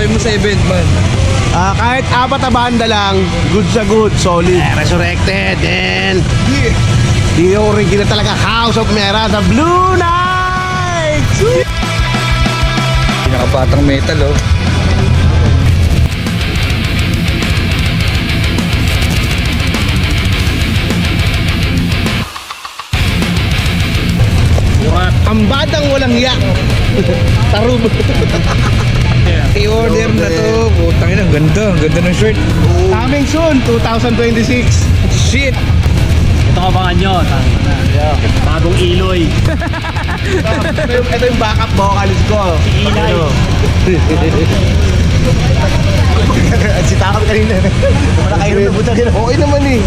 masasabi mo sa event man? Kahit apat na banda lang, good sa good, solid. Resurrected and the original talaga House of Mera sa Blue Knights! Pinakabatang metal oh. Ang badang walang yak. Tarub. I-order na to. Putang ina, ang ganda. Ang ganda ng shirt. Coming soon, 2026. Shit! Ito kabangan nyo. Bagong Iloy. Ito yung backup vocalist ko. Si Ilay. Si Takam kanina. Wala kayo na butang. Okay naman eh.